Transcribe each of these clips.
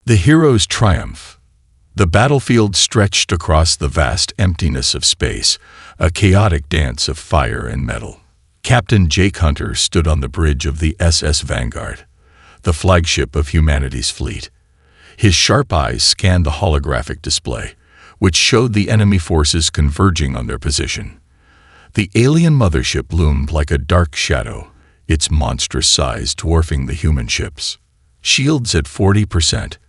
The hero's triumph. The battlefield stretched across the vast emptiness of space, a chaotic dance of fire and metal. Captain Jake Hunter stood on the bridge of the SS Vanguard, the flagship of humanity's fleet. His sharp eyes scanned the holographic display, which showed the enemy forces converging on their position. The alien mothership loomed like a dark shadow, its monstrous size dwarfing the human ships. "Shields at 40%.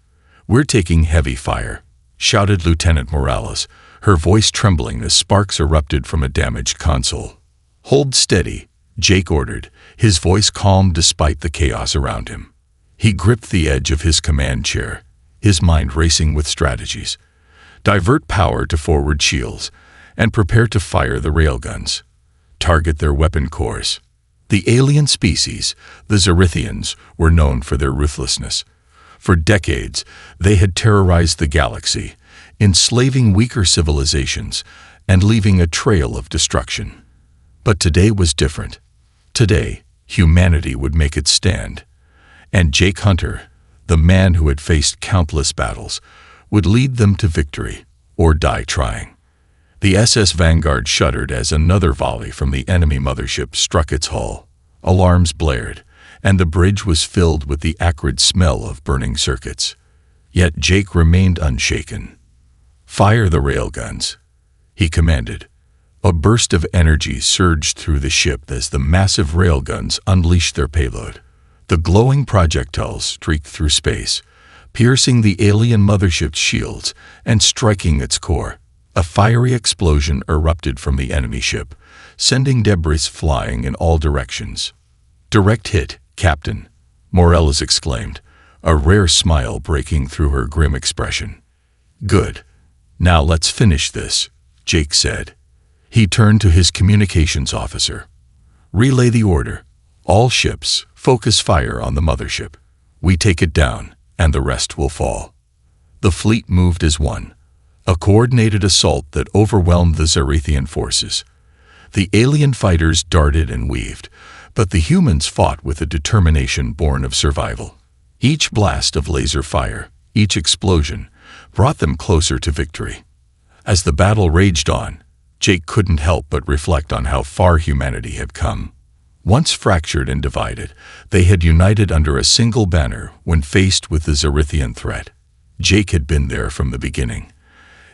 We're taking heavy fire," shouted Lieutenant Morales, her voice trembling as sparks erupted from a damaged console. "Hold steady," Jake ordered, his voice calm despite the chaos around him. He gripped the edge of his command chair, his mind racing with strategies. Divert power to forward shields, and prepare to fire the railguns. Target their weapon cores. The alien species, the Zerithians, were known for their ruthlessness. For decades, they had terrorized the galaxy, enslaving weaker civilizations and leaving a trail of destruction. But today was different. Today, humanity would make its stand. And Jake Hunter, the man who had faced countless battles, would lead them to victory or die trying. The SS Vanguard shuddered as another volley from the enemy mothership struck its hull. Alarms blared, and the bridge was filled with the acrid smell of burning circuits. Yet Jake remained unshaken. "Fire the railguns," he commanded. A burst of energy surged through the ship as the massive railguns unleashed their payload. The glowing projectiles streaked through space, piercing the alien mothership's shields and striking its core. A fiery explosion erupted from the enemy ship, sending debris flying in all directions. "Direct hit, Captain," Morales exclaimed, a rare smile breaking through her grim expression. "Good. Now let's finish this," Jake said. He turned to his communications officer. "Relay the order. All ships, focus fire on the mothership. We take it down, and the rest will fall." The fleet moved as one, a coordinated assault that overwhelmed the Zerithian forces. The alien fighters darted and weaved, but the humans fought with a determination born of survival. Each blast of laser fire, each explosion, brought them closer to victory. As the battle raged on, Jake couldn't help but reflect on how far humanity had come. Once fractured and divided, they had united under a single banner when faced with the Zerithian threat. Jake had been there from the beginning,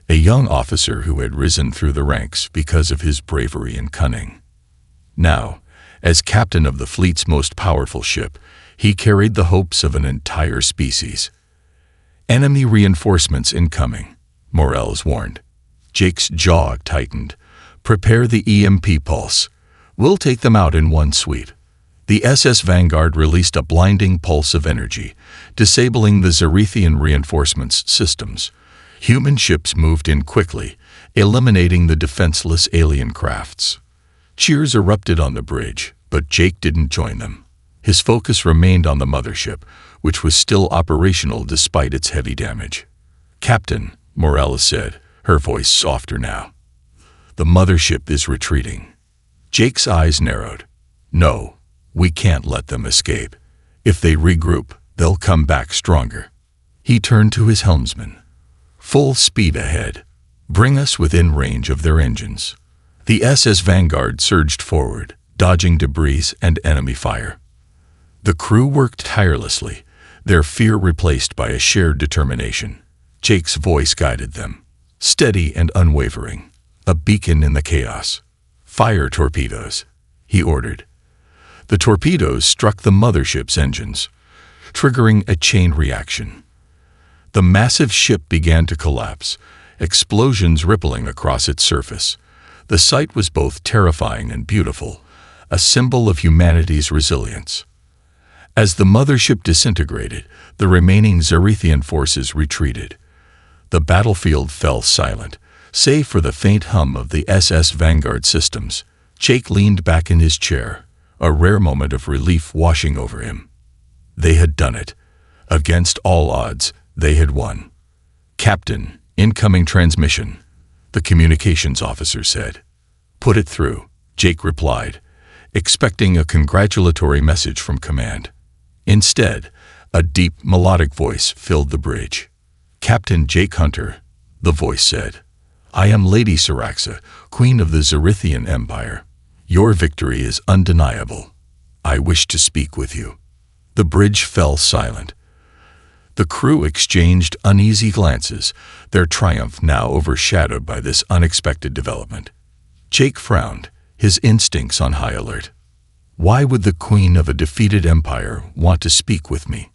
a young officer who had risen through the ranks because of his bravery and cunning. Now, as captain of the fleet's most powerful ship, he carried the hopes of an entire species. "Enemy reinforcements incoming," Morales warned. Jake's jaw tightened. "Prepare the EMP pulse. We'll take them out in one sweep." The SS Vanguard released a blinding pulse of energy, disabling the Zerithian reinforcements systems. Human ships moved in quickly, eliminating the defenseless alien crafts. Cheers erupted on the bridge, but Jake didn't join them. His focus remained on the mothership, which was still operational despite its heavy damage. "Captain," Morales said, her voice softer now, "the mothership is retreating." Jake's eyes narrowed. "No, we can't let them escape. If they regroup, they'll come back stronger." He turned to his helmsman. "Full speed ahead. Bring us within range of their engines." The SS Vanguard surged forward, dodging debris and enemy fire. The crew worked tirelessly, their fear replaced by a shared determination. Jake's voice guided them, steady and unwavering, a beacon in the chaos. "Fire torpedoes," he ordered. The torpedoes struck the mothership's engines, triggering a chain reaction. The massive ship began to collapse, explosions rippling across its surface. The sight was both terrifying and beautiful, a symbol of humanity's resilience. As the mothership disintegrated, the remaining Zerithian forces retreated. The battlefield fell silent, save for the faint hum of the SS Vanguard systems. Jake leaned back in his chair, a rare moment of relief washing over him. They had done it. Against all odds, they had won. "Captain, incoming transmission," the communications officer said. "Put it through," Jake replied, expecting a congratulatory message from command. Instead, A deep, melodic voice filled the bridge. "Captain Jake Hunter," the voice said. "I am Lady Syraxa, Queen of the Zerithian Empire. Your victory is undeniable. I wish to speak with you." The bridge fell silent. The crew exchanged uneasy glances, their triumph now overshadowed by this unexpected development. Jake frowned, his instincts on high alert. "Why would the queen of a defeated empire want to speak with me?"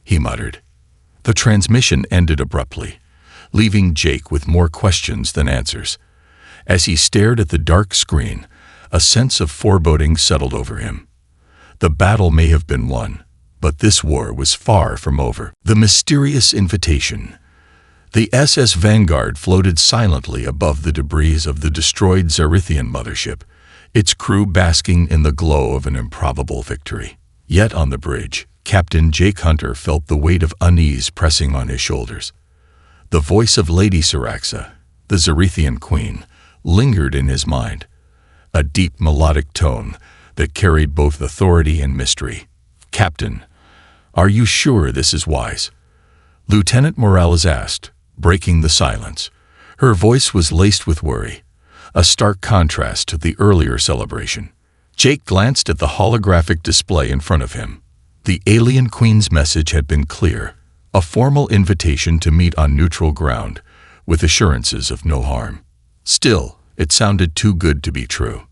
he muttered. The transmission ended abruptly, leaving Jake with more questions than answers. As he stared at the dark screen, a sense of foreboding settled over him. The battle may have been won, but this war was far from over. The mysterious invitation. The SS Vanguard floated silently above the debris of the destroyed Zerithian mothership, its crew basking in the glow of an improbable victory. Yet on the bridge, Captain Jake Hunter felt the weight of unease pressing on his shoulders. The voice of Lady Syraxa, the Zerithian queen, lingered in his mind, a deep melodic tone that carried both authority and mystery. "Captain, are you sure this is wise?" Lieutenant Morales asked, breaking the silence. Her voice was laced with worry, a stark contrast to the earlier celebration. Jake glanced at the holographic display in front of him. The alien queen's message had been clear, a formal invitation to meet on neutral ground, with assurances of no harm. Still, it sounded too good to be true.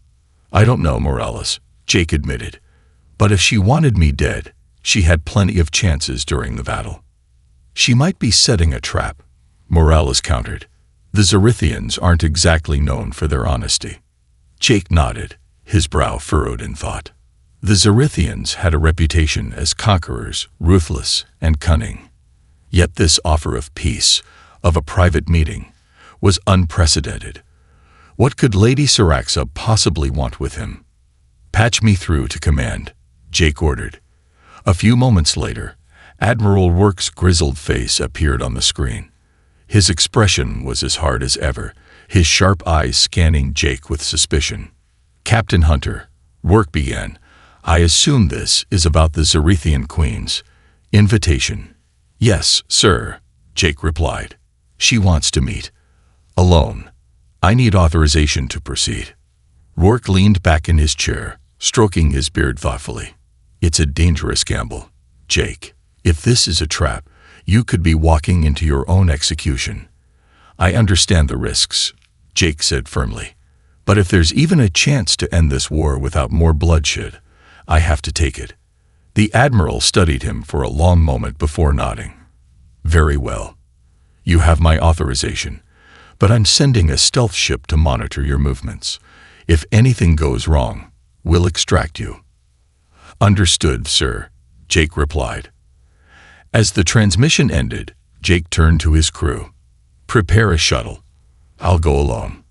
"I don't know, Morales," Jake admitted. "But if she wanted me dead, she had plenty of chances during the battle." "She might be setting a trap," Morales countered. "The Zerithians aren't exactly known for their honesty." Jake nodded, his brow furrowed in thought. The Zerithians had a reputation as conquerors, ruthless and cunning. Yet this offer of peace, of a private meeting, was unprecedented. What could Lady Syraxa possibly want with him? "Patch me through to command," Jake ordered. A few moments later, Admiral Work's grizzled face appeared on the screen. His expression was as hard as ever, his sharp eyes scanning Jake with suspicion. "Captain Hunter," Work began, "I assume this is about the Zerithian Queen's invitation." "Yes, sir," Jake replied. "She wants to meet. Alone. I need authorization to proceed." Rourke leaned back in his chair, stroking his beard thoughtfully. "It's a dangerous gamble, Jake. If this is a trap, you could be walking into your own execution." "I understand the risks," Jake said firmly. "But if there's even a chance to end this war without more bloodshed, I have to take it." The Admiral studied him for a long moment before nodding. "Very well. You have my authorization, but I'm sending a stealth ship to monitor your movements. If anything goes wrong, we'll extract you." "Understood, sir," Jake replied. As the transmission ended, Jake turned to his crew. "Prepare a shuttle. I'll go alone."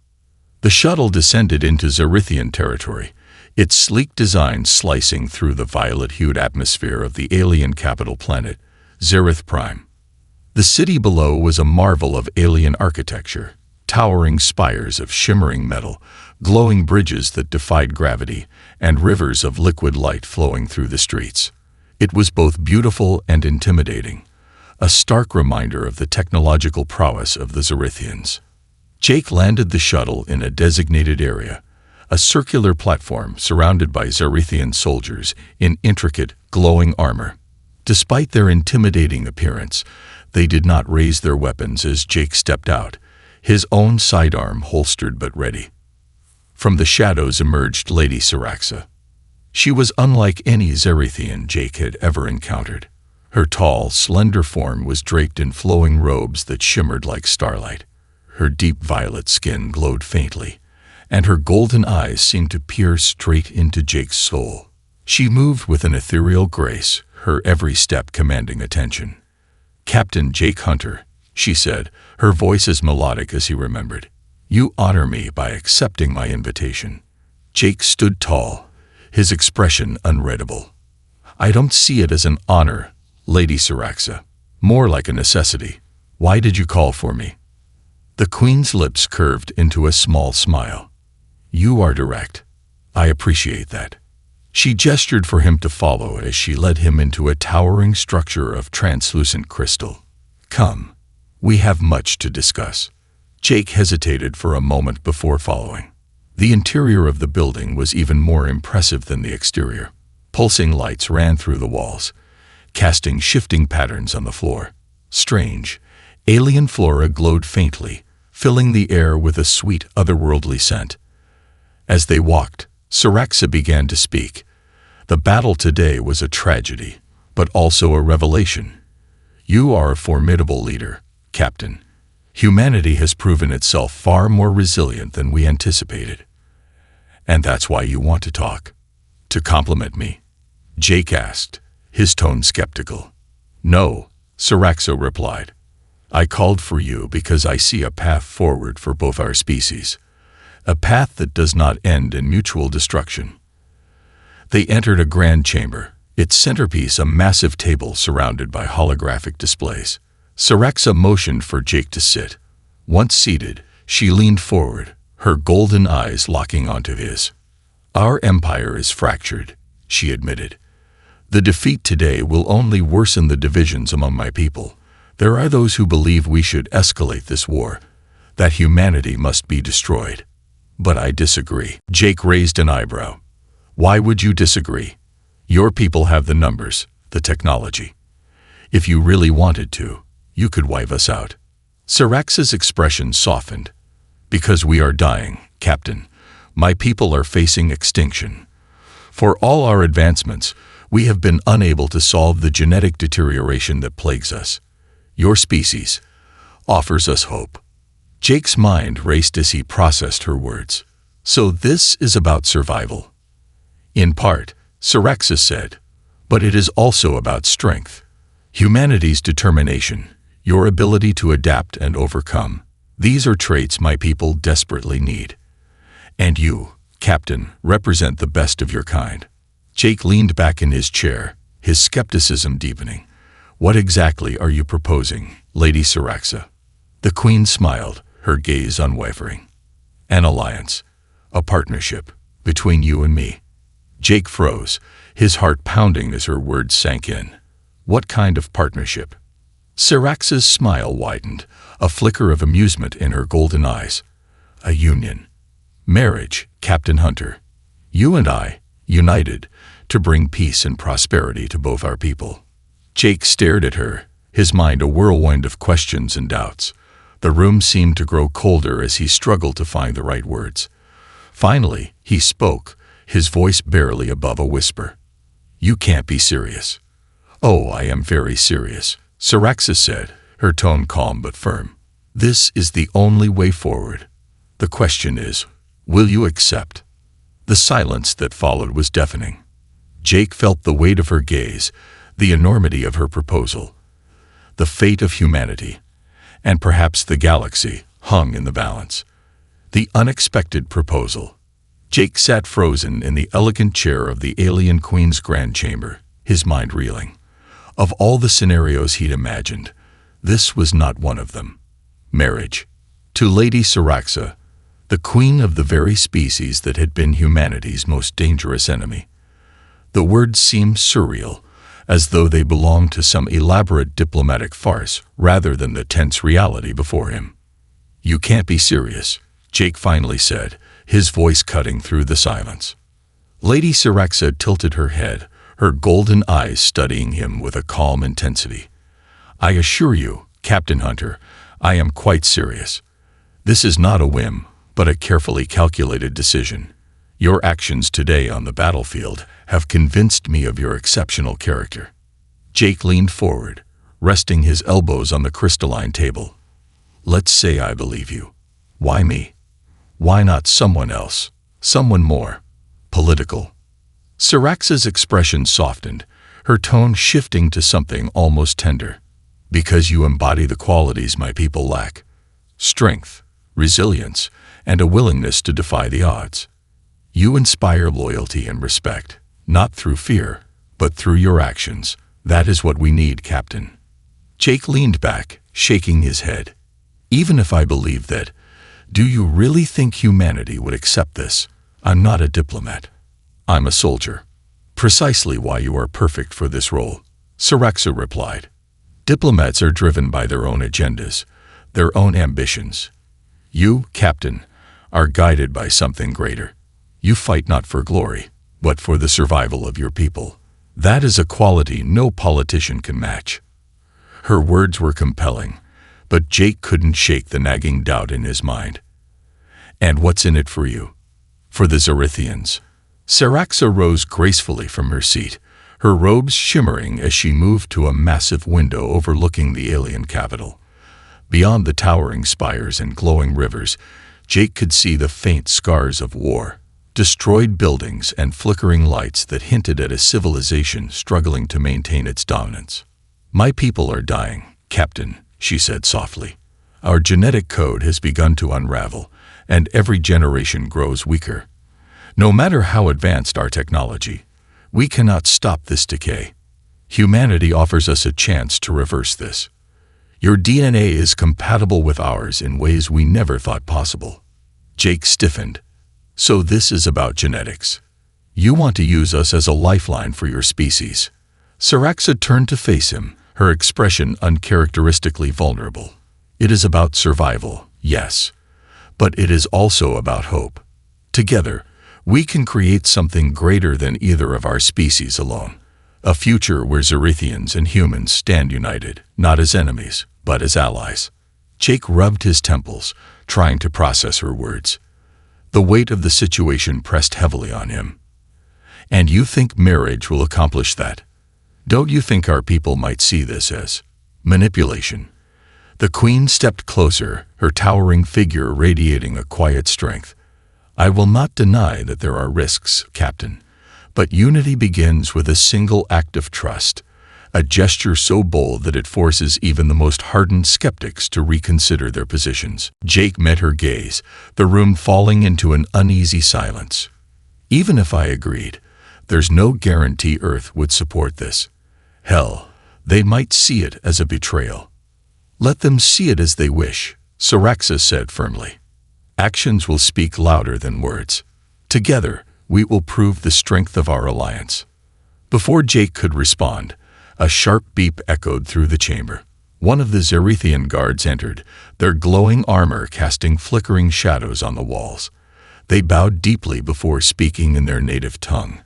The shuttle descended into Zerithian territory, its sleek design slicing through the violet-hued atmosphere of the alien capital planet, Zerith Prime. The city below was a marvel of alien architecture, towering spires of shimmering metal, glowing bridges that defied gravity, and rivers of liquid light flowing through the streets. It was both beautiful and intimidating, a stark reminder of the technological prowess of the Zerithians. Jake landed the shuttle in a designated area, a circular platform surrounded by Zerithian soldiers in intricate, glowing armor. Despite their intimidating appearance, they did not raise their weapons as Jake stepped out, his own sidearm holstered but ready. From the shadows emerged Lady Syraxa. She was unlike any Zerithian Jake had ever encountered. Her tall, slender form was draped in flowing robes that shimmered like starlight. Her deep violet skin glowed faintly, and her golden eyes seemed to peer straight into Jake's soul. She moved with an ethereal grace, her every step commanding attention. "Captain Jake Hunter," she said, her voice as melodic as he remembered. "You honor me by accepting my invitation." Jake stood tall, his expression unreadable. "I don't see it as an honor, Lady Syraxa. More like a necessity. Why did you call for me?" The Queen's lips curved into a small smile. "You are direct. I appreciate that." She gestured for him to follow as she led him into a towering structure of translucent crystal. Come, we have much to discuss. Jake hesitated for a moment before following. The interior of the building was even more impressive than the exterior. Pulsing lights ran through the walls, casting shifting patterns on the floor. Strange, alien flora glowed faintly, filling the air with a sweet, otherworldly scent. As they walked, Siraxa began to speak. The battle today was a tragedy, but also a revelation. You are a formidable leader, Captain. Humanity has proven itself far more resilient than we anticipated. And that's why you want to talk. To compliment me? Jake asked, his tone skeptical. No, Siraxa replied. I called for you because I see a path forward for both our species. A path that does not end in mutual destruction. They entered a grand chamber, its centerpiece a massive table surrounded by holographic displays. Siraxa motioned for Jake to sit. Once seated, she leaned forward, her golden eyes locking onto his. Our empire is fractured, she admitted. The defeat today will only worsen the divisions among my people. There are those who believe we should escalate this war, that humanity must be destroyed. But I disagree. Jake raised an eyebrow. Why would you disagree? Your people have the numbers, the technology. If you really wanted to, you could wipe us out. Siraxa's expression softened. Because we are dying, Captain. My people are facing extinction. For all our advancements, we have been unable to solve the genetic deterioration that plagues us. Your species offers us hope. Jake's mind raced as he processed her words. So this is about survival. In part, Siraxa said, but it is also about strength. Humanity's determination, your ability to adapt and overcome. These are traits my people desperately need. And you, Captain, represent the best of your kind. Jake leaned back in his chair, his skepticism deepening. What exactly are you proposing, Lady Siraxa? The Queen smiled, her gaze unwavering. An alliance, a partnership, between you and me. Jake froze, his heart pounding as her words sank in. What kind of partnership? Siraxa's smile widened, a flicker of amusement in her golden eyes. A union. Marriage, Captain Hunter. You and I, united, to bring peace and prosperity to both our people. Jake stared at her, his mind a whirlwind of questions and doubts. The room seemed to grow colder as he struggled to find the right words. Finally, he spoke, his voice barely above a whisper. You can't be serious. Oh, I am very serious, Siraxa said, her tone calm but firm. This is the only way forward. The question is, will you accept? The silence that followed was deafening. Jake felt the weight of her gaze, the enormity of her proposal. The fate of humanity, and perhaps the galaxy, hung in the balance. The unexpected proposal. Jake sat frozen in the elegant chair of the alien queen's grand chamber, his mind reeling. Of all the scenarios he'd imagined, this was not one of them. Marriage. To Lady Siraxa, the queen of the very species that had been humanity's most dangerous enemy. The words seemed surreal, as though they belonged to some elaborate diplomatic farce rather than the tense reality before him. You can't be serious, Jake finally said, his voice cutting through the silence. Lady Siraxa tilted her head, her golden eyes studying him with a calm intensity. I assure you, Captain Hunter, I am quite serious. This is not a whim, but a carefully calculated decision. Your actions today on the battlefield have convinced me of your exceptional character. Jake leaned forward, resting his elbows on the crystalline table. Let's say I believe you. Why me? Why not someone else, someone more political? Siraxa's expression softened, her tone shifting to something almost tender. Because you embody the qualities my people lack. Strength, resilience, and a willingness to defy the odds. You inspire loyalty and respect, not through fear, but through your actions. That is what we need, Captain. Jake leaned back, shaking his head. Even if I believe that, do you really think humanity would accept this? I'm not a diplomat. I'm a soldier. Precisely why you are perfect for this role, Ceraxa replied. Diplomats are driven by their own agendas, their own ambitions. You, Captain, are guided by something greater. You fight not for glory, but for the survival of your people. That is a quality no politician can match. Her words were compelling, but Jake couldn't shake the nagging doubt in his mind. And what's in it for you? For the Zerithians. Ceraxa rose gracefully from her seat, her robes shimmering as she moved to a massive window overlooking the alien capital. Beyond the towering spires and glowing rivers, Jake could see the faint scars of war, destroyed buildings and flickering lights that hinted at a civilization struggling to maintain its dominance. My people are dying, Captain, she said softly. Our genetic code has begun to unravel, and every generation grows weaker. No matter how advanced our technology, we cannot stop this decay. Humanity offers us a chance to reverse this. Your DNA is compatible with ours in ways we never thought possible. Jake stiffened. So this is about genetics. You want to use us as a lifeline for your species. Ceraxa turned to face him, her expression uncharacteristically vulnerable. It is about survival, yes, but it is also about hope. Together, we can create something greater than either of our species alone. A future where Zerithians and humans stand united, not as enemies, but as allies. Jake rubbed his temples, trying to process her words. The weight of the situation pressed heavily on him. And you think marriage will accomplish that? Don't you think our people might see this as manipulation? The queen stepped closer, her towering figure radiating a quiet strength. I will not deny that there are risks, Captain, but unity begins with a single act of trust, a gesture so bold that it forces even the most hardened skeptics to reconsider their positions. Jake met her gaze, the room falling into an uneasy silence. Even if I agreed, there's no guarantee Earth would support this. Hell, they might see it as a betrayal. Let them see it as they wish, Ceraxa said firmly. Actions will speak louder than words. Together, we will prove the strength of our alliance. Before Jake could respond, a sharp beep echoed through the chamber. One of the Zerithian guards entered, their glowing armor casting flickering shadows on the walls. They bowed deeply before speaking in their native tongue,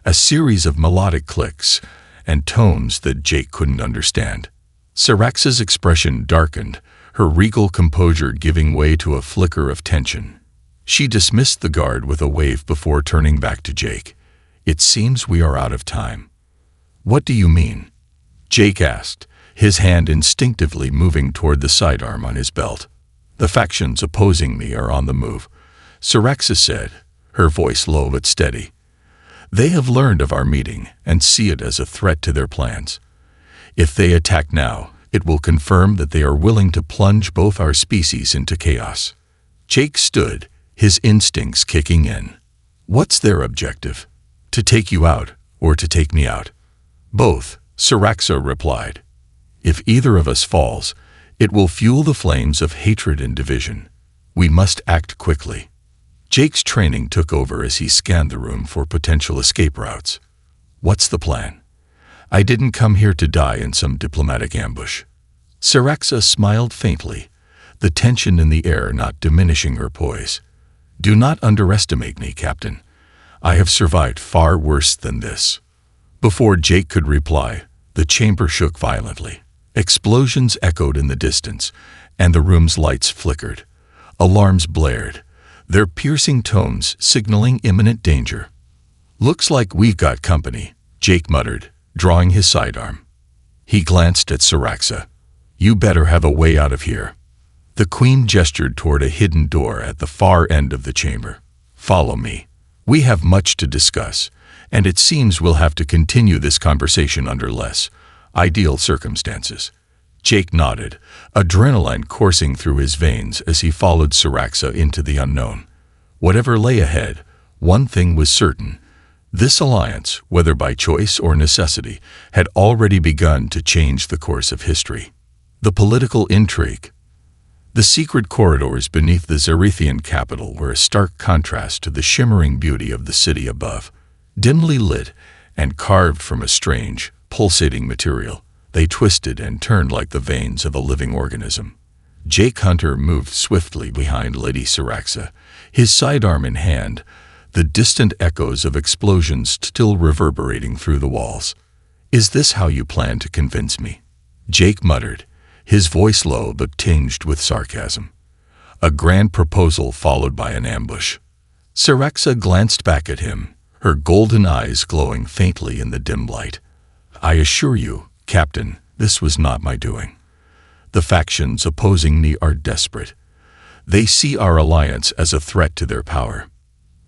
a series of melodic clicks and tones that Jake couldn't understand. Ceraxa's expression darkened, her regal composure giving way to a flicker of tension. She dismissed the guard with a wave before turning back to Jake. It seems we are out of time. What do you mean? Jake asked, his hand instinctively moving toward the sidearm on his belt. The factions opposing me are on the move, Ceraxa said, her voice low but steady. They have learned of our meeting and see it as a threat to their plans. If they attack now, it will confirm that they are willing to plunge both our species into chaos. Jake stood, his instincts kicking in. What's their objective? To take you out, or to take me out? Both, Ceraxa replied. If either of us falls, it will fuel the flames of hatred and division. We must act quickly. Jake's training took over as he scanned the room for potential escape routes. What's the plan? I didn't come here to die in some diplomatic ambush. Ceraxa smiled faintly, the tension in the air not diminishing her poise. Do not underestimate me, Captain. I have survived far worse than this. Before Jake could reply, the chamber shook violently. Explosions echoed in the distance, and the room's lights flickered. Alarms blared, their piercing tones signaling imminent danger. Looks like we've got company, Jake muttered, drawing his sidearm. He glanced at Ceraxa. You better have a way out of here. The queen gestured toward a hidden door at the far end of the chamber. Follow me. We have much to discuss, and it seems we'll have to continue this conversation under less ideal circumstances. Jake nodded, adrenaline coursing through his veins as he followed Ceraxa into the unknown. Whatever lay ahead, one thing was certain. This alliance, whether by choice or necessity, had already begun to change the course of history. The political intrigue. The secret corridors beneath the Zerithian capital were a stark contrast to the shimmering beauty of the city above. Dimly lit, and carved from a strange, pulsating material. They twisted and turned like the veins of a living organism. Jake Hunter moved swiftly behind Lady Syraxa, his sidearm in hand, the distant echoes of explosions still reverberating through the walls. "Is this how you plan to convince me?" Jake muttered, his voice low but tinged with sarcasm. A grand proposal followed by an ambush. Syraxa glanced back at him, her golden eyes glowing faintly in the dim light. "I assure you, Captain, this was not my doing. The factions opposing me are desperate. They see our alliance as a threat to their power."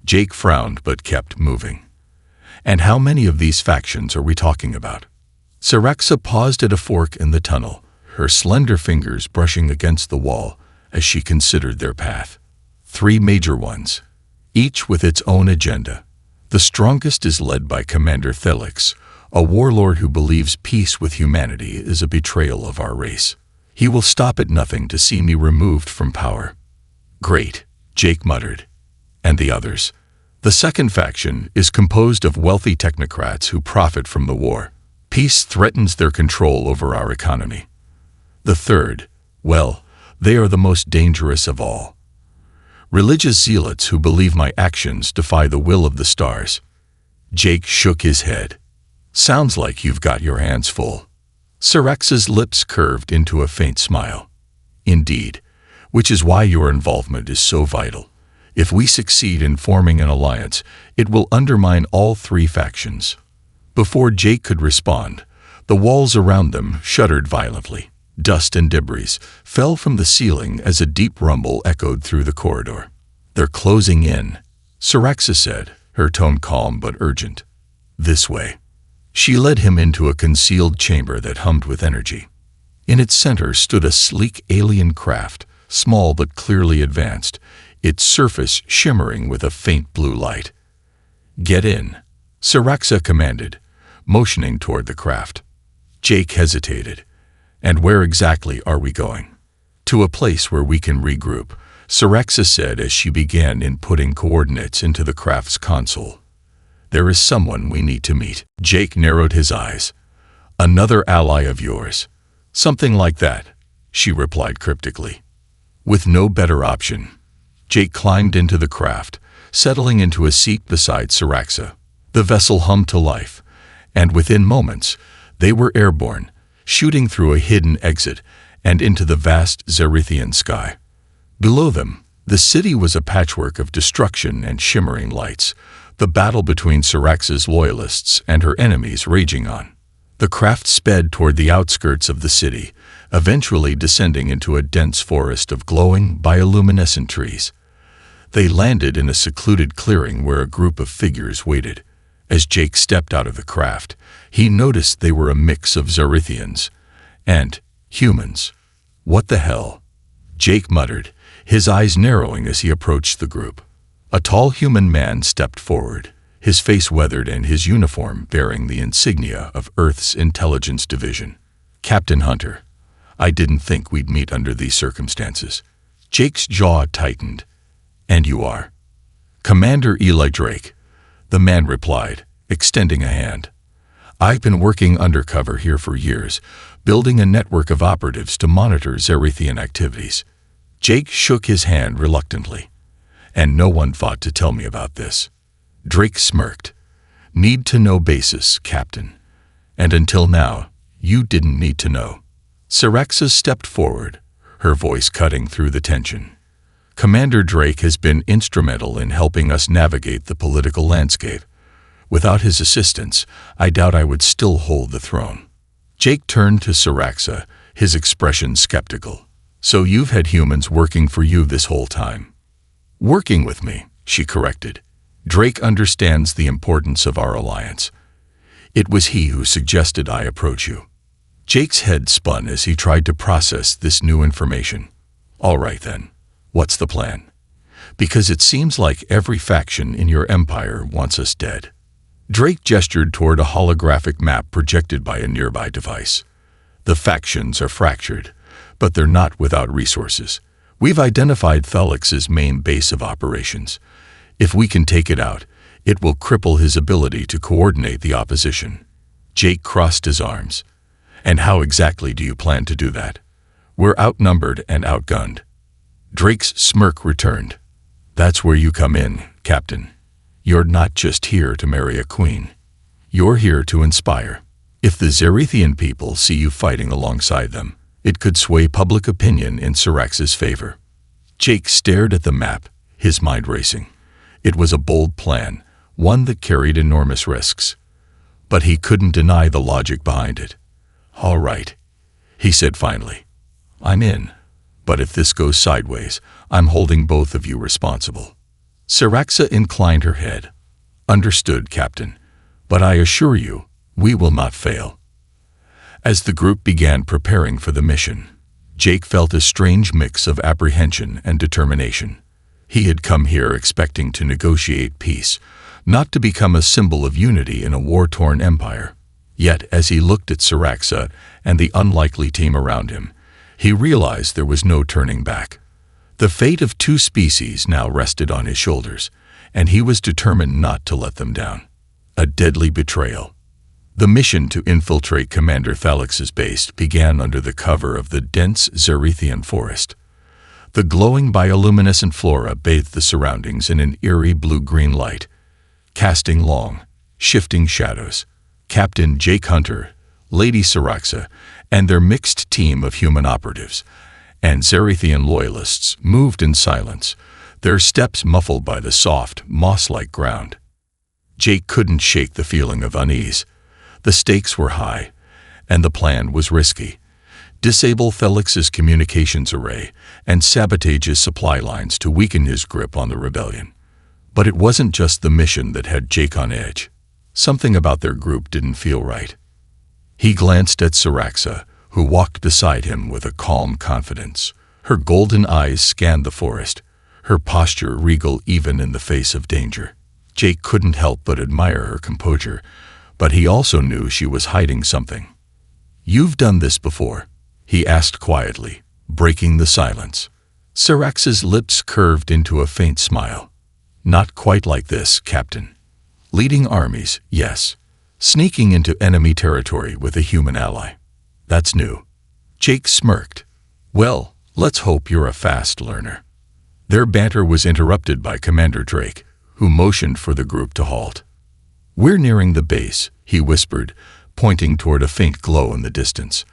Jake frowned but kept moving. "And how many of these factions are we talking about?" Syraxa paused at a fork in the tunnel, her slender fingers brushing against the wall as she considered their path. "3 major ones, each with its own agenda. The strongest is led by Commander Thelix, a warlord who believes peace with humanity is a betrayal of our race. He will stop at nothing to see me removed from power." "Great," Jake muttered. "And the others?" "The second faction is composed of wealthy technocrats who profit from the war. Peace threatens their control over our economy. The third, well, they are the most dangerous of all. Religious zealots who believe my actions defy the will of the stars." Jake shook his head. "Sounds like you've got your hands full." Syraxa's lips curved into a faint smile. "Indeed, which is why your involvement is so vital. If we succeed in forming an alliance, it will undermine all 3 factions." Before Jake could respond, the walls around them shuddered violently. Dust and debris fell from the ceiling as a deep rumble echoed through the corridor. "They're closing in," Syraxa said, her tone calm but urgent. "This way." She led him into a concealed chamber that hummed with energy. In its center stood a sleek alien craft, small but clearly advanced, its surface shimmering with a faint blue light. "Get in," Syraxa commanded, motioning toward the craft. Jake hesitated. "And where exactly are we going?" "To a place where we can regroup," Syraxa said as she began inputting coordinates into the craft's console. "There is someone we need to meet." Jake narrowed his eyes. "Another ally of yours?" "Something like that," she replied cryptically. With no better option, Jake climbed into the craft, settling into a seat beside Syraxa. The vessel hummed to life, and within moments, they were airborne, shooting through a hidden exit and into the vast Zerithian sky. Below them, the city was a patchwork of destruction and shimmering lights, the battle between Syraxa's loyalists and her enemies raging on. The craft sped toward the outskirts of the city, eventually descending into a dense forest of glowing, bioluminescent trees. They landed in a secluded clearing where a group of figures waited. As Jake stepped out of the craft, he noticed they were a mix of Zerithians and humans. "What the hell?" Jake muttered, his eyes narrowing as he approached the group. A tall human man stepped forward, his face weathered and his uniform bearing the insignia of Earth's Intelligence Division. "Captain Hunter, I didn't think we'd meet under these circumstances." Jake's jaw tightened. "And you are?" "Commander Eli Drake," the man replied, extending a hand. "I've been working undercover here for years, building a network of operatives to monitor Zerithian activities." Jake shook his hand reluctantly. "And no one thought to tell me about this." Drake smirked. "Need-to-know basis, Captain. And until now, you didn't need to know." Syraxa stepped forward, her voice cutting through the tension. "Commander Drake has been instrumental in helping us navigate the political landscape. Without his assistance, I doubt I would still hold the throne." Jake turned to Syraxa, his expression skeptical. "So you've had humans working for you this whole time?" "Working with me," she corrected. "Drake understands the importance of our alliance. It was he who suggested I approach you." Jake's head spun as he tried to process this new information. "All right then, what's the plan? Because it seems like every faction in your empire wants us dead." Drake gestured toward a holographic map projected by a nearby device. "The factions are fractured, but they're not without resources. We've identified Thelix's main base of operations. If we can take it out, It will cripple his ability to coordinate the opposition. Jake crossed his arms. And how exactly do you plan to do that? We're outnumbered and outgunned. Drake's smirk returned. That's where you come in, Captain. You're not just here to marry a queen. You're here to inspire. If the Zerithian people see you fighting alongside them, it could sway public opinion in Syrax's favor. Jake stared at the map, his mind racing. It was a bold plan, one that carried enormous risks. But he couldn't deny the logic behind it. All right, he said finally. I'm in. But if this goes sideways, I'm holding both of you responsible. Syraxa inclined her head. Understood, Captain. But I assure you, we will not fail. As the group began preparing for the mission, Jake felt a strange mix of apprehension and determination. He had come here expecting to negotiate peace, not to become a symbol of unity in a war-torn empire. Yet, as he looked at Syraxa and the unlikely team around him, he realized there was no turning back. The fate of two species now rested on his shoulders, and he was determined not to let them down. A deadly betrayal. The mission to infiltrate Commander Thalix's base began under the cover of the dense Zerithian forest. The glowing bioluminescent flora bathed the surroundings in an eerie blue-green light, casting long, shifting shadows. Captain Jake Hunter, Lady Syraxa, and their mixed team of human operatives and Zerithian loyalists moved in silence, their steps muffled by the soft, moss-like ground. Jake couldn't shake the feeling of unease. The stakes were high, and the plan was risky. Disable Thalix's communications array and sabotage his supply lines to weaken his grip on the rebellion. But it wasn't just the mission that had Jake on edge. Something about their group didn't feel right. He glanced at Syraxa, who walked beside him with a calm confidence. Her golden eyes scanned the forest, her posture regal even in the face of danger. Jake couldn't help but admire her composure, but he also knew she was hiding something. "You've done this before?" he asked quietly, breaking the silence. Syrax's lips curved into a faint smile. "Not quite like this, Captain. Leading armies, yes. Sneaking into enemy territory with a human ally. That's new." Jake smirked. "Well, let's hope you're a fast learner." Their banter was interrupted by Commander Drake, who motioned for the group to halt. "We're nearing the base," he whispered, pointing toward a faint glow in the distance.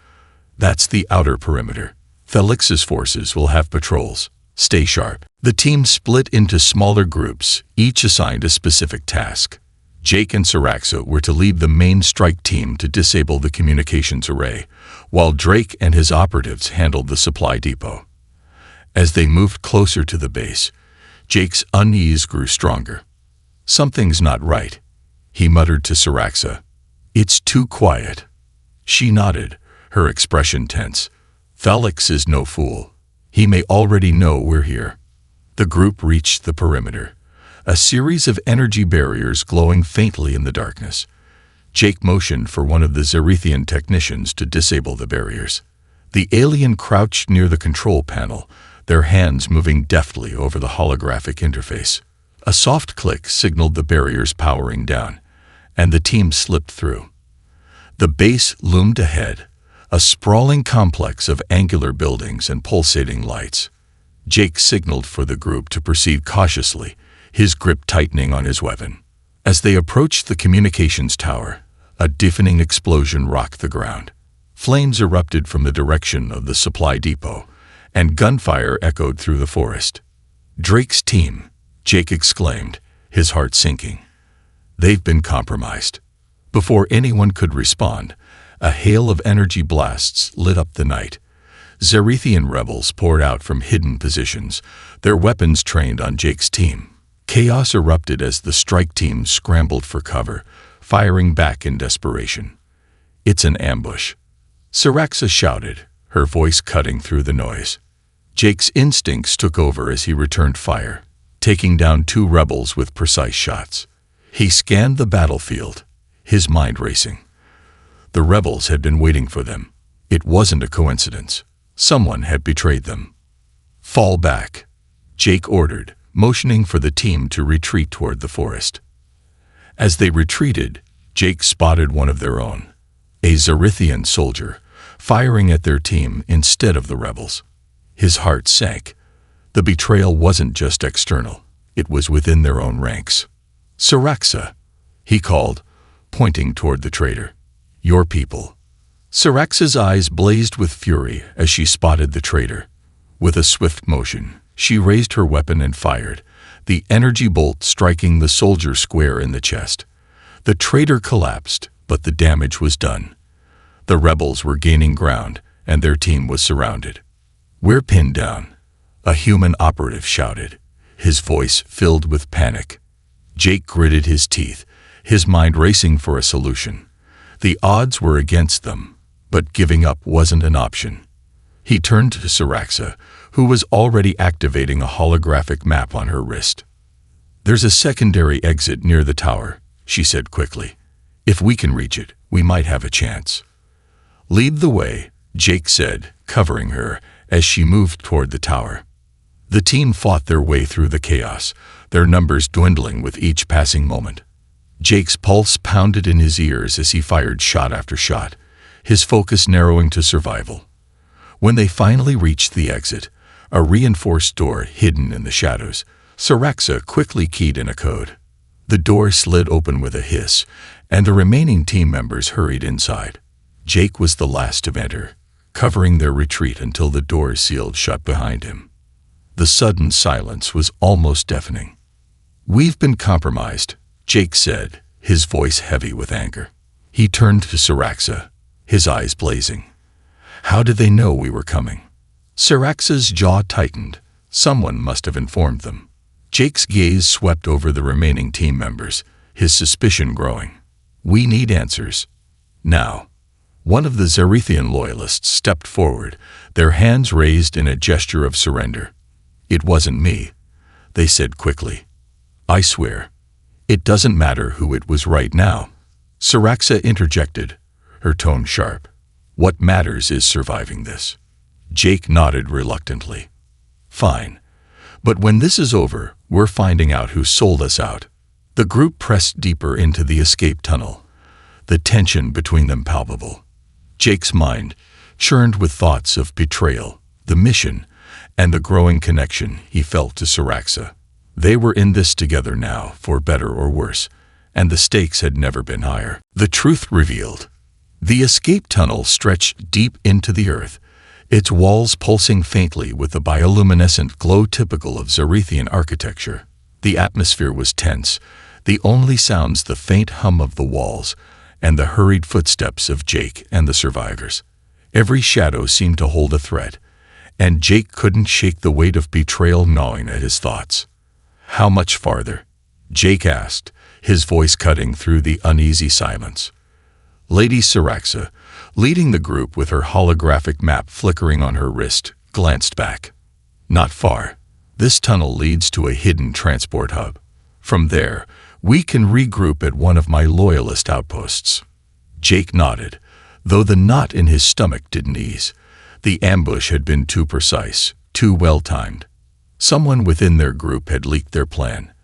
"That's the outer perimeter. Thalix's forces will have patrols. Stay sharp." The team split into smaller groups, each assigned a specific task. Jake and Syraxa were to lead the main strike team to disable the communications array, while Drake and his operatives handled the supply depot. As they moved closer to the base, Jake's unease grew stronger. "Something's not right," he muttered to Syraxa. "It's too quiet." She nodded, her expression tense. "Thalix is no fool. He may already know we're here." The group reached the perimeter, a series of energy barriers glowing faintly in the darkness. Jake motioned for one of the Zerithian technicians to disable the barriers. The alien crouched near the control panel, their hands moving deftly over the holographic interface. A soft click signaled the barriers powering down, and the team slipped through. The base loomed ahead, a sprawling complex of angular buildings and pulsating lights. Jake signaled for the group to proceed cautiously, his grip tightening on his weapon. As they approached the communications tower, a deafening explosion rocked the ground. Flames erupted from the direction of the supply depot, and gunfire echoed through the forest. "Drake's team," Jake exclaimed, his heart sinking. "They've been compromised." Before anyone could respond, a hail of energy blasts lit up the night. Zerithian rebels poured out from hidden positions, their weapons trained on Jake's team. Chaos erupted as the strike team scrambled for cover, firing back in desperation. "It's an ambush," Syraxa shouted, her voice cutting through the noise. Jake's instincts took over as he returned fire, taking down two rebels with precise shots. He scanned the battlefield, his mind racing. The rebels had been waiting for them. It wasn't a coincidence. Someone had betrayed them. "Fall back," Jake ordered, motioning for the team to retreat toward the forest. As they retreated, Jake spotted one of their own, a Zerithian soldier, firing at their team instead of the rebels. His heart sank. The betrayal wasn't just external, it was within their own ranks. "Syraxa," he called, pointing toward the traitor. "Your people." Syraxa's eyes blazed with fury as she spotted the traitor. With a swift motion, she raised her weapon and fired, the energy bolt striking the soldier square in the chest. The traitor collapsed, but the damage was done. The rebels were gaining ground, and their team was surrounded. "We're pinned down," a human operative shouted, his voice filled with panic. Jake gritted his teeth, his mind racing for a solution. The odds were against them, but giving up wasn't an option. He turned to Syraxa, who was already activating a holographic map on her wrist. "There's a secondary exit near the tower," she said quickly. "If we can reach it, we might have a chance." "Lead the way," Jake said, covering her as she moved toward the tower. The team fought their way through the chaos, their numbers dwindling with each passing moment. Jake's pulse pounded in his ears as he fired shot after shot, his focus narrowing to survival. When they finally reached the exit, a reinforced door hidden in the shadows, Syraxa quickly keyed in a code. The door slid open with a hiss, and the remaining team members hurried inside. Jake was the last to enter, covering their retreat until the door sealed shut behind him. The sudden silence was almost deafening. "We've been compromised," Jake said, his voice heavy with anger. He turned to Syraxa, his eyes blazing. "How did they know we were coming?" Syraxa's jaw tightened. Someone must have informed them. Jake's gaze swept over the remaining team members, his suspicion growing. "We need answers. Now." One of the Zerithian loyalists stepped forward, their hands raised in a gesture of surrender. "It wasn't me," they said quickly. "I swear." "It doesn't matter who it was right now," Syraxa interjected, her tone sharp. "What matters is surviving this." Jake nodded reluctantly. "Fine. But when this is over, we're finding out who sold us out." The group pressed deeper into the escape tunnel, the tension between them palpable. Jake's mind churned with thoughts of betrayal, the mission, and the growing connection he felt to Syraxa. They were in this together now, for better or worse, and the stakes had never been higher. The truth revealed. The escape tunnel stretched deep into the earth, its walls pulsing faintly with the bioluminescent glow typical of Zerithian architecture. The atmosphere was tense, the only sounds the faint hum of the walls and the hurried footsteps of Jake and the survivors. Every shadow seemed to hold a threat, and Jake couldn't shake the weight of betrayal gnawing at his thoughts. "How much farther?" Jake asked, his voice cutting through the uneasy silence. Lady Syraxa, leading the group with her holographic map flickering on her wrist, glanced back. "Not far. This tunnel leads to a hidden transport hub. From there, we can regroup at one of my loyalist outposts." Jake nodded, though the knot in his stomach didn't ease. The ambush had been too precise, too well-timed. Someone within their group had leaked their plan,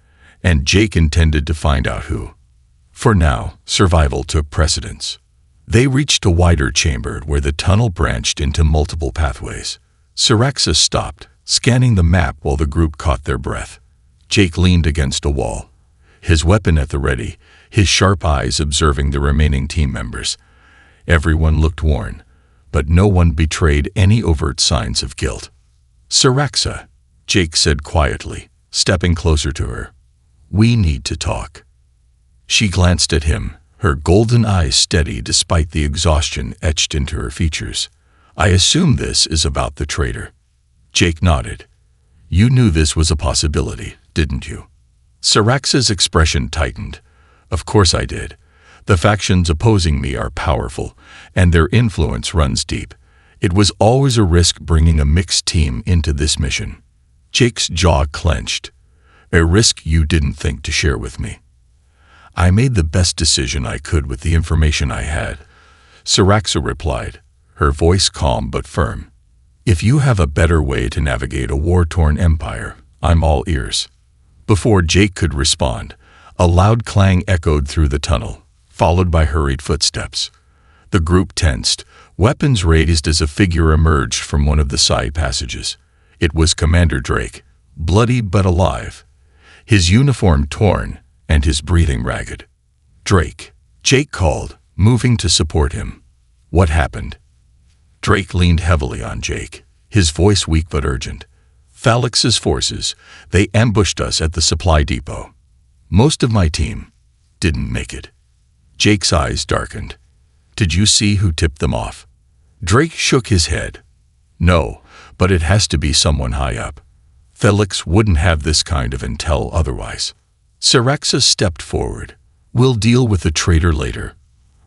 and Jake intended to find out who. For now, survival took precedence. They reached a wider chamber where the tunnel branched into multiple pathways. Syraxa stopped, scanning the map while the group caught their breath. Jake leaned against a wall, his weapon at the ready, his sharp eyes observing the remaining team members. Everyone looked worn, but no one betrayed any overt signs of guilt. "Syraxa," Jake said quietly, stepping closer to her. "We need to talk." She glanced at him, her golden eyes steady despite the exhaustion etched into her features. "I assume this is about the traitor." Jake nodded. "You knew this was a possibility, didn't you?" Syraxa's expression tightened. "Of course I did. The factions opposing me are powerful, and their influence runs deep. It was always a risk bringing a mixed team into this mission." Jake's jaw clenched. "A risk you didn't think to share with me." "I made the best decision I could with the information I had," Syraxa replied, her voice calm but firm. "If you have a better way to navigate a war-torn empire, I'm all ears." Before Jake could respond, A loud clang echoed through the tunnel, followed by hurried footsteps. The group tensed, weapons raised as a figure emerged from one of the side passages. It was Commander Drake, bloody but alive, his uniform torn and his breathing ragged. "Drake," Jake called, moving to support him. "What happened?" Drake leaned heavily on Jake, his voice weak but urgent. "Felix's forces, they ambushed us at the supply depot. Most of my team didn't make it." Jake's eyes darkened. "Did you see who tipped them off?" Drake shook his head. "No, but it has to be someone high up. Felix wouldn't have this kind of intel otherwise." Ceraxa stepped forward. "We'll deal with the traitor later.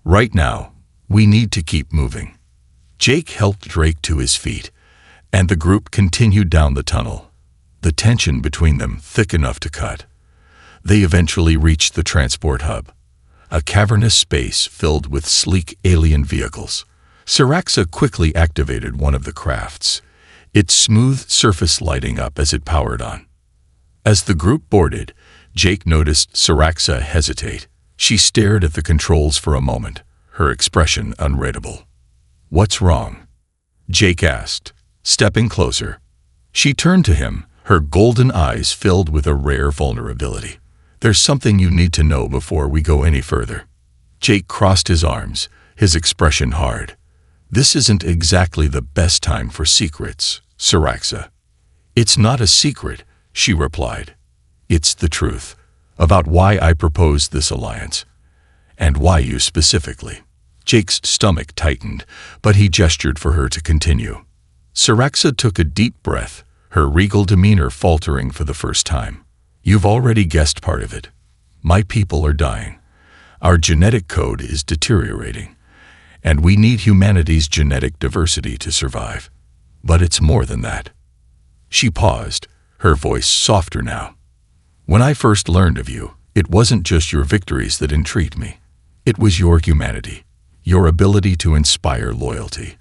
Right now, we need to keep moving." Jake helped Drake to his feet, and the group continued down the tunnel, the tension between them thick enough to cut. They eventually reached the transport hub, a cavernous space filled with sleek alien vehicles. Ceraxa quickly activated one of the crafts, its smooth surface lighting up as it powered on. As the group boarded, Jake noticed Ceraxa hesitate. She stared at the controls for a moment, her expression unreadable. "What's wrong?" Jake asked, stepping closer. She turned to him, her golden eyes filled with a rare vulnerability. "There's something you need to know before we go any further." Jake crossed his arms, his expression hard. "This isn't exactly the best time for secrets, Ceraxa." "It's not a secret," she replied. "It's the truth, about why I proposed this alliance, and why you specifically." Jake's stomach tightened, but he gestured for her to continue. Ceraxa took a deep breath, her regal demeanor faltering for the first time. "You've already guessed part of it. My people are dying. Our genetic code is deteriorating, and we need humanity's genetic diversity to survive. But it's more than that." She paused, her voice softer now. "When I first learned of you, it wasn't just your victories that intrigued me. It was your humanity, your ability to inspire loyalty,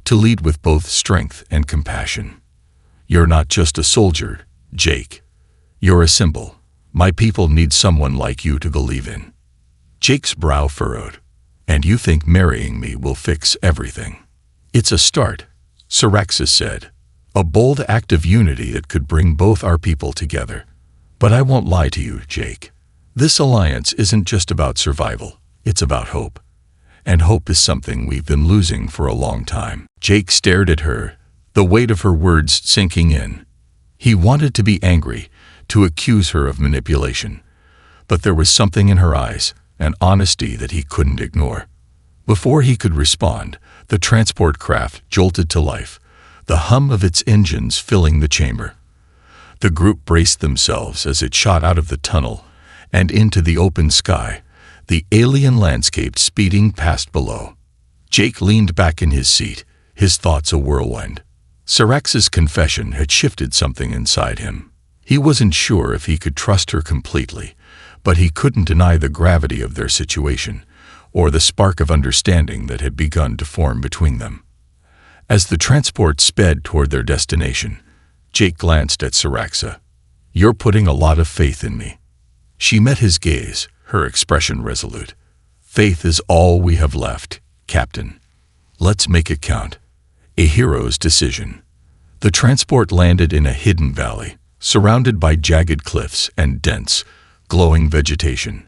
to lead with both strength and compassion. You're not just a soldier, Jake. You're a symbol. My people need someone like you to believe in." Jake's brow furrowed. "And you think marrying me will fix everything?" "It's a start," Ceraxa said. "A bold act of unity that could bring both our people together. But I won't lie to you, Jake. This alliance isn't just about survival. It's about hope. And hope is something we've been losing for a long time." Jake stared at her, the weight of her words sinking in. He wanted to be angry, to accuse her of manipulation. But there was something in her eyes, an honesty that he couldn't ignore. Before he could respond, the transport craft jolted to life, the hum of its engines filling the chamber. The group braced themselves as it shot out of the tunnel and into the open sky, the alien landscape speeding past below. Jake leaned back in his seat, his thoughts a whirlwind. Ceraxa's confession had shifted something inside him. He wasn't sure if he could trust her completely, but he couldn't deny the gravity of their situation, or the spark of understanding that had begun to form between them. As the transport sped toward their destination, Jake glanced at Ceraxa. "You're putting a lot of faith in me." She met his gaze, her expression resolute. "Faith is all we have left, Captain. Let's make it count." A hero's decision. The transport landed in a hidden valley, surrounded by jagged cliffs and dense, glowing vegetation.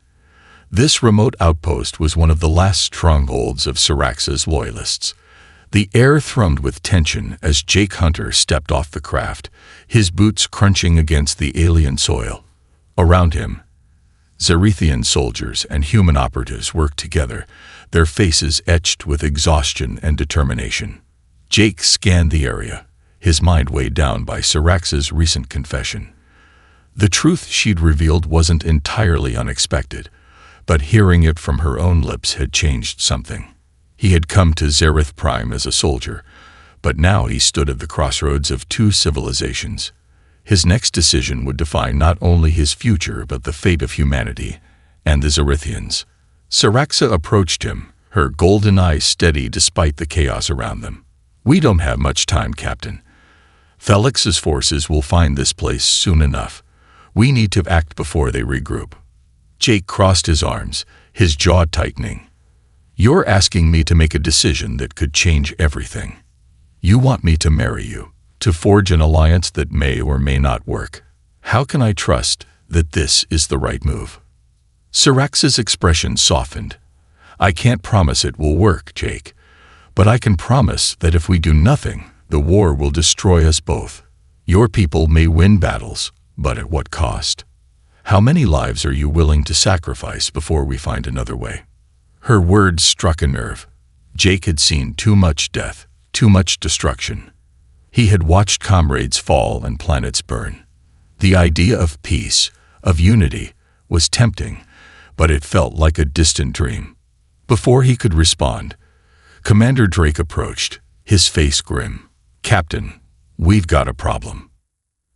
This remote outpost was one of the last strongholds of Ceraxa's loyalists. The air thrummed with tension as Jake Hunter stepped off the craft, his boots crunching against the alien soil. Around him, Zerethian soldiers and human operatives worked together, their faces etched with exhaustion and determination. Jake scanned the area, his mind weighed down by Ceraxa's recent confession. The truth she'd revealed wasn't entirely unexpected, but hearing it from her own lips had changed something. He had come to Zereth Prime as a soldier, but now he stood at the crossroads of two civilizations. His next decision would define not only his future but the fate of humanity and the Zerethians. Ceraxa approached him, her golden eyes steady despite the chaos around them. "We don't have much time, Captain. Felix's forces will find this place soon enough. We need to act before they regroup." Jake crossed his arms, his jaw tightening. You're asking me to make a decision that could change everything. You want me to marry you, to forge an alliance that may or may not work. How can I trust that this is the right move? Syrax's expression softened. I can't promise it will work, Jake, but I can promise that if we do nothing, the war will destroy us both. Your people may win battles, but at what cost? How many lives are you willing to sacrifice before we find another way? Her words struck a nerve. Jake had seen too much death, too much destruction. He had watched comrades fall and planets burn. The idea of peace, of unity, was tempting, but it felt like a distant dream. Before he could respond, Commander Drake approached, his face grim. Captain, we've got a problem.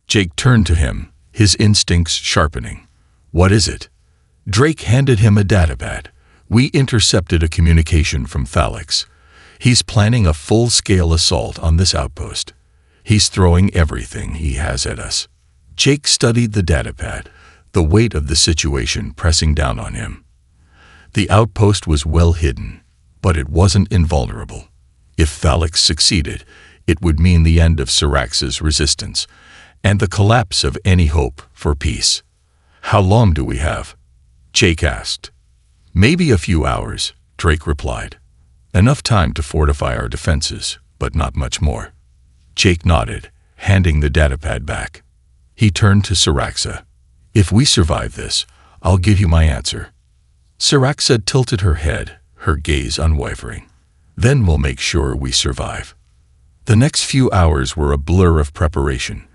Jake turned to him, his instincts sharpening. What is it? Drake handed him a datapad. We intercepted a communication from Thalix. He's planning a full-scale assault on this outpost. He's throwing everything he has at us. Jake studied the datapad, the weight of the situation pressing down on him. The outpost was well hidden, but it wasn't invulnerable. If Thalix succeeded, it would mean the end of Syrax's resistance and the collapse of any hope for peace. How long do we have? Jake asked. Maybe a few hours, Drake replied. Enough time to fortify our defenses, but not much more. Jake nodded, handing the datapad back. He turned to Syraxa. If we survive this, I'll give you my answer. Syraxa tilted her head, her gaze unwavering. Then we'll make sure we survive. The next few hours were a blur of preparation.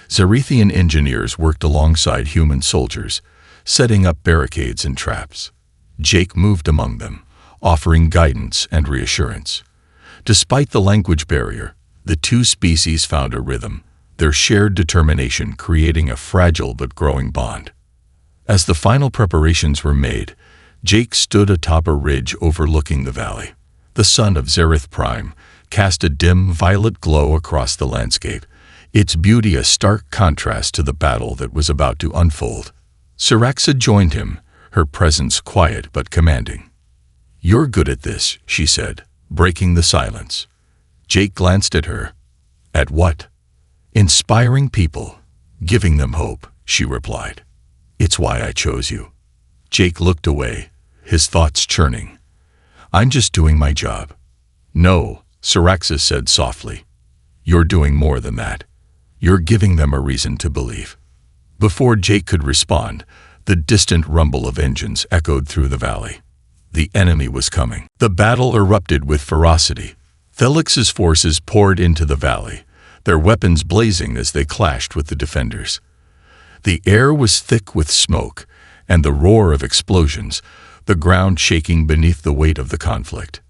Xerethian engineers worked alongside human soldiers, setting up barricades and traps. Jake moved among them, offering guidance and reassurance. Despite the language barrier, the two species found a rhythm, their shared determination creating a fragile but growing bond. As the final preparations were made, Jake stood atop a ridge overlooking the valley. The sun of Xereth Prime cast a dim violet glow across the landscape, its beauty a stark contrast to the battle that was about to unfold. Syraxa joined him, her presence quiet but commanding. You're good at this, she said, breaking the silence. Jake glanced at her. At what? Inspiring people, giving them hope, she replied. It's why I chose you. Jake looked away, his thoughts churning. I'm just doing my job. No, Syraxa said softly. You're doing more than that. You're giving them a reason to believe. Before Jake could respond, the distant rumble of engines echoed through the valley. The enemy was coming. The battle erupted with ferocity. Thalix's forces poured into the valley, their weapons blazing as they clashed with the defenders. The air was thick with smoke and the roar of explosions, the ground shaking beneath the weight of the conflict.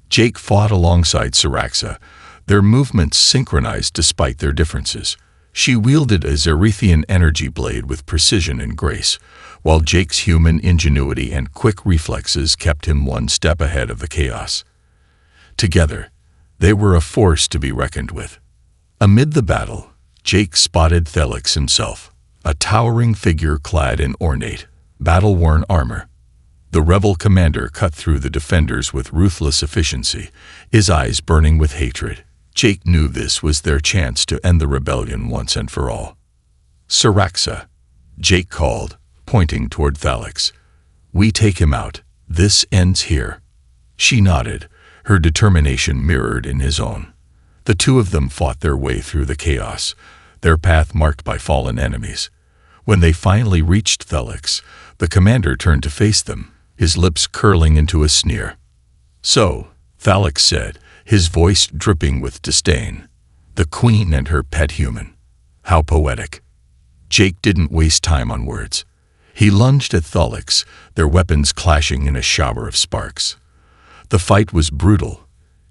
Jake fought alongside Syraxa, their movements synchronized despite their differences. She wielded a Xerethian energy blade with precision and grace, while Jake's human ingenuity and quick reflexes kept him one step ahead of the chaos. Together, they were a force to be reckoned with. Amid the battle, Jake spotted Thalix himself, a towering figure clad in ornate, battle-worn armor. The rebel commander cut through the defenders with ruthless efficiency, his eyes burning with hatred. Jake knew this was their chance to end the rebellion once and for all. Syraxa, Jake called, pointing toward Thalix. We take him out. This ends here. She nodded, her determination mirrored in his own. The two of them fought their way through the chaos, their path marked by fallen enemies. When they finally reached Thalix, the commander turned to face them, his lips curling into a sneer. So, Thalix said, his voice dripping with disdain, the queen and her pet human. How poetic. Jake didn't waste time on words. He lunged at Thalix, their weapons clashing in a shower of sparks. The fight was brutal,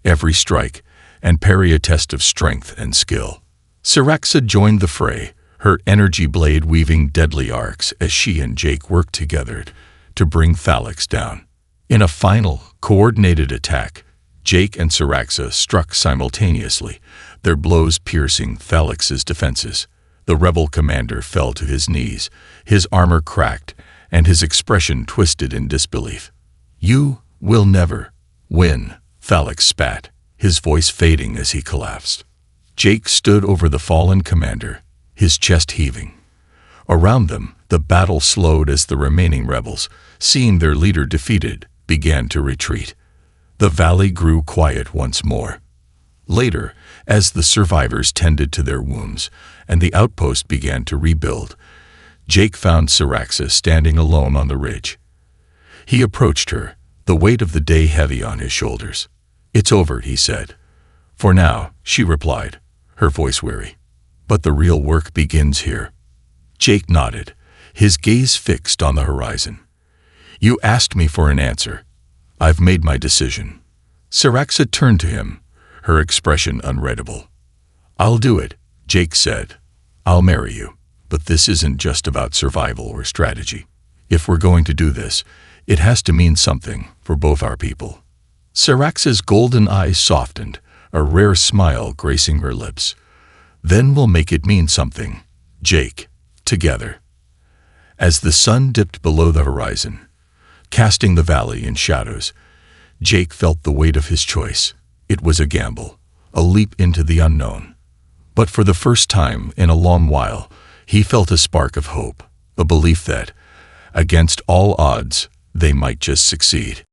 every strike and parry a test of strength and skill. Syraxa joined the fray, her energy blade weaving deadly arcs as she and Jake worked together to bring Thalix down. In a final, coordinated attack, Jake and Syraxa struck simultaneously, their blows piercing Thalix's defenses. The rebel commander fell to his knees, his armor cracked, and his expression twisted in disbelief. "You will never win," Thalix spat, his voice fading as he collapsed. Jake stood over the fallen commander, his chest heaving. Around them, the battle slowed as the remaining rebels, seeing their leader defeated, began to retreat. The valley grew quiet once more. Later, as the survivors tended to their wounds and the outpost began to rebuild, Jake found Syraxis standing alone on the ridge. He approached her, the weight of the day heavy on his shoulders. "It's over," he said. "For now," she replied, her voice weary. "But the real work begins here." Jake nodded, his gaze fixed on the horizon. "You asked me for an answer. I've made my decision." Syraxis turned to him, her expression unreadable. "I'll do it," Jake said. "I'll marry you. But this isn't just about survival or strategy. If we're going to do this, it has to mean something for both our people." Syraxis' golden eyes softened, a rare smile gracing her lips. "Then we'll make it mean something, Jake, together." As the sun dipped below the horizon, casting the valley in shadows, Jake felt the weight of his choice. It was a gamble, a leap into the unknown. But for the first time in a long while, he felt a spark of hope, a belief that, against all odds, they might just succeed.